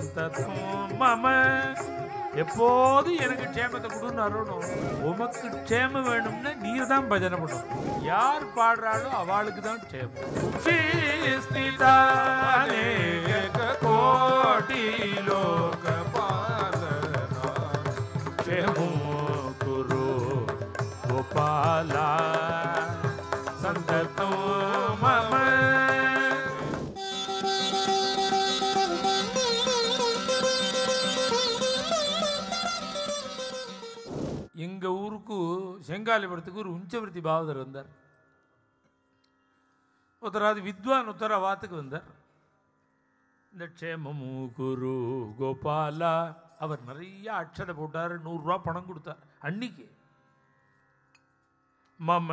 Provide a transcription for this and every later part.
சந்ததம் மம எப்போது எனக்கு க்ஷேமத்தை கொடுன்னு அருணும். உமக்கு க்ஷேமம் வேணும்னா நீர் தான் பஜனை பண்ணணும். யார் பாடுறாளோ அவளுக்கு தான் க்ஷேமம். கோடி லோக பாலனா க்ஷேமோ குரு கோபாலா சந்ததம் மம. எங்க ஊருக்கு செங்காலிபுரத்துக்கு ஒரு உஞ்சவர்த்தி பாவதர் வந்தார். ஒருத்தராது வித்வான் உத்தர வாத்துக்கு வந்தார். இந்த க்ஷேமமு குரு கோபாலா அவர் நிறைய அட்சதை போட்டார். 100 ரூபா பணம் கொடுத்தார் அன்னைக்கு. மம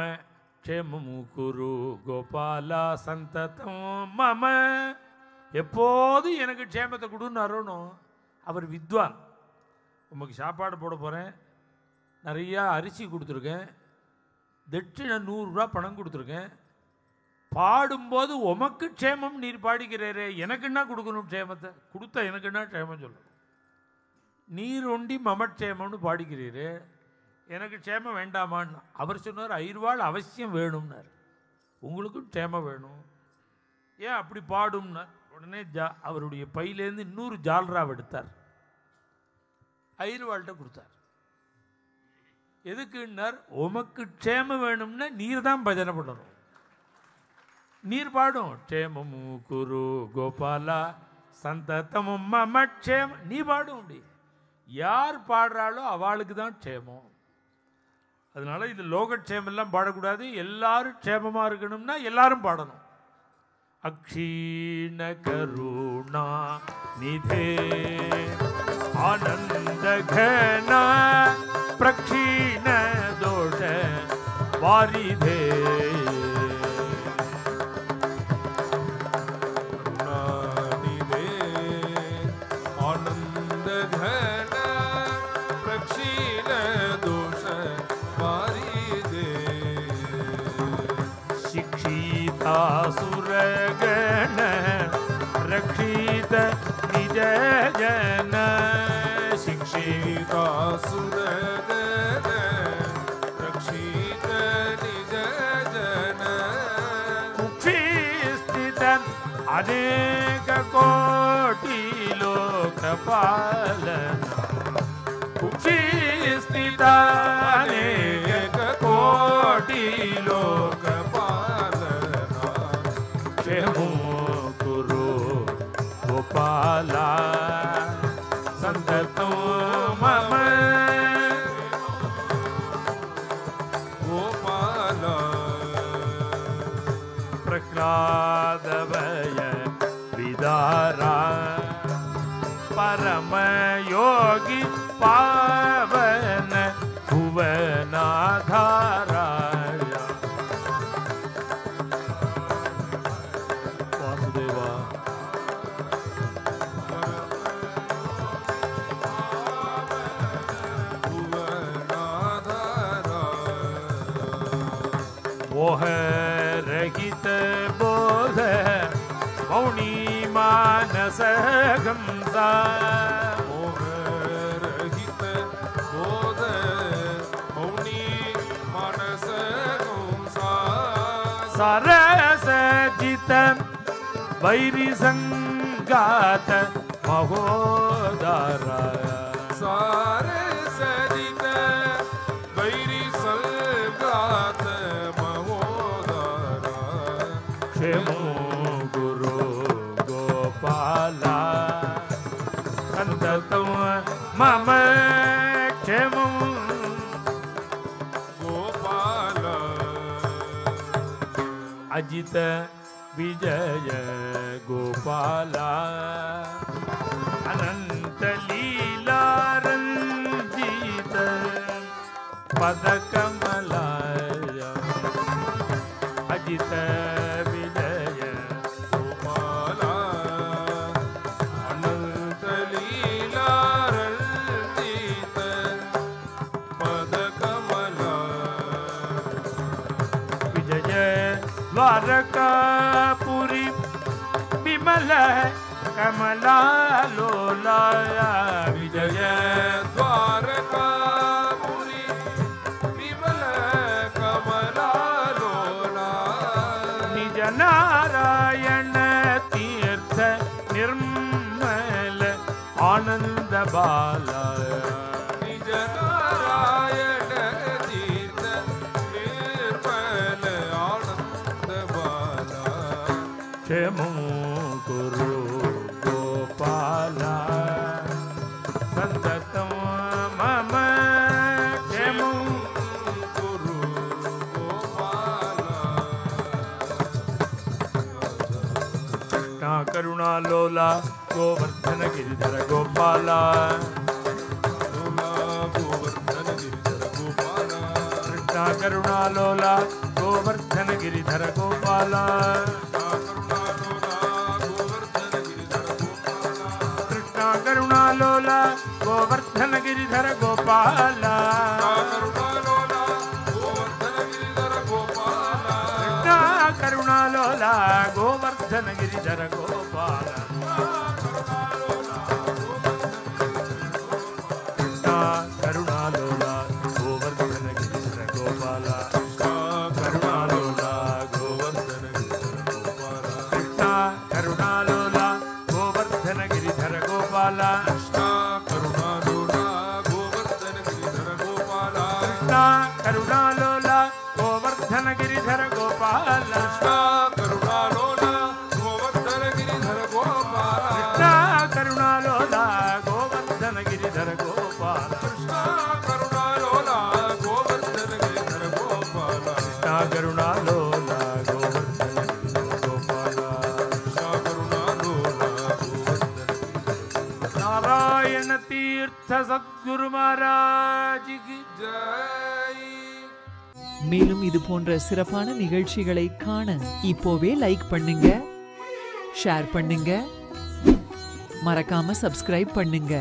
க்ஷேமமு குரு கோபாலா சந்ததம் மம எப்போது எனக்கு க்ஷேமத்தை கொடுன்னு அருணும். அவர் வித்வான். உமக்கு சாப்பாடு போட போகிறேன், நிறையா அரிசி கொடுத்துருக்கேன், தட்சிணை 100 ரூபா பணம் கொடுத்துருக்கேன், பாடும்போது உமக்கு க்ஷேமம் நீர் பாடிக்கிறேரே, எனக்குன்னா கொடுக்கணும் க்ஷேமத்தை, கொடுத்தா எனக்குன்னா க்ஷேமம் சொல்லணும். நீர் ஒண்டி மமட்சேமம்னு பாடிக்கிறீரு, எனக்கு க்ஷேமம் வேண்டாமான்னு. அவர் சொன்னார் 5 ரூபாள் அவசியம் வேணும்னார். உங்களுக்கும் க்ஷேமம் வேணும், ஏன் அப்படி பாடும்னார். உடனே அவருடைய பையிலேருந்து 200 ஜால்ராவை எடுத்தார், 5 ரூபாள்கிட்ட கொடுத்தார். எதுக்குன்னார், உமக்கு க்ஷேமம் வேணும்னா நீர் தான் பஜனை பண்ணணும். நீர் பாடும் க்ஷேமமு குரு கோபாலா சந்ததமும் மம க்ஷேமம், நீ பாடும். அப்படி யார் பாடுறாளோ அவளுக்கு தான் க்ஷேமம். அதனால இது லோகக்ஷேமெல்லாம் பாடக்கூடாது. எல்லாரும் க்ஷேமமாக இருக்கணும்னா எல்லாரும் பாடணும். அக்ஷீண கருணா நிதே ஆனந்த கன பிரக்ஷீண தோஷ வாரிதே கருணாநிதே ஆனந்த கன பிரக்ஷீண தோஷ வாரிதே शिक्षिता सुरगण रक्षित निज जन शिक्षिता सुरगण रक्षित निज जन कुक्षी स्थित अनेक कोटि लोकपालन कुक्षी स्थित अनेक कोटि लोकपालन क्षेमो कुरु गोपाला सन्ततं मम गोपाला प्रह्लादवय विदारा परम योगी पावन भुवनाधाराय वासुदेवा मोह रहित बोध मौनी मानस गंसा मोह रहित बोध मौनी मानस गंसा सरस जित वैरी संगात महोदरा सारे सजित वैरी संगात महोदरा क्षेमो गुरु गोपाला सन्ततं मम क्षेमो गोपाला अजित विजय गोपाला अनंत लीला रंजित पदकमलाय अजित विजय गोपाला अनंत लीला रंजित पदकमला विजय द्वारकापुरी विमल कमलालोला विजय द्वारकापुरी विमल कमलालोला निज नारायण तीर्थ निर्मल आनंद बाला निज नारायण तीर्थ निर्मल आनंद बाला क्षेमं कुरु गोपाला संततं मम क्षेमं कुरु गोपाला कृष्णा करुणालोला गोवर्धन गिरिधर गोपाला गोवर्धन गिरिधर गोपाला कृष्णा करुणालोला गोवर्धन गिरिधर गोपाला कृष्णा करुणालोला गोवर्धन गिरिधर गोपाला कृष्णा करुणालोला गोवर्धन गिरिधर गोपाला कृष्णा करुणालोला गोवर्धन गिरिधर गोपाला करुणालोला गोवर्धन गिरिधर गोपाला कृष्णा करुणालोला गोवर्धन गिरिधर गोपाला कृष्णा करुणालोला गोवर्धन गिरिधर गोपाला कृष्णा करुणालोला गोवर्धन गिरिधर गोपाला कृष्णा करुणालोला गोवर्धन गिरिधर गोपाला कृष्णा करुणालोला गोवर्धन गिरिधर गोपाला कृष्णा करुणालोला गोवर्धन नारायण तीर्थ सद्गुरु महाराज की जय. மேலும் இது போன்ற சிறப்பான நிகழ்ச்சிகளை காண இப்போவே லைக் பண்ணுங்க, ஷேர் பண்ணுங்க, மறக்காம சப்ஸ்கிரைப் பண்ணுங்க.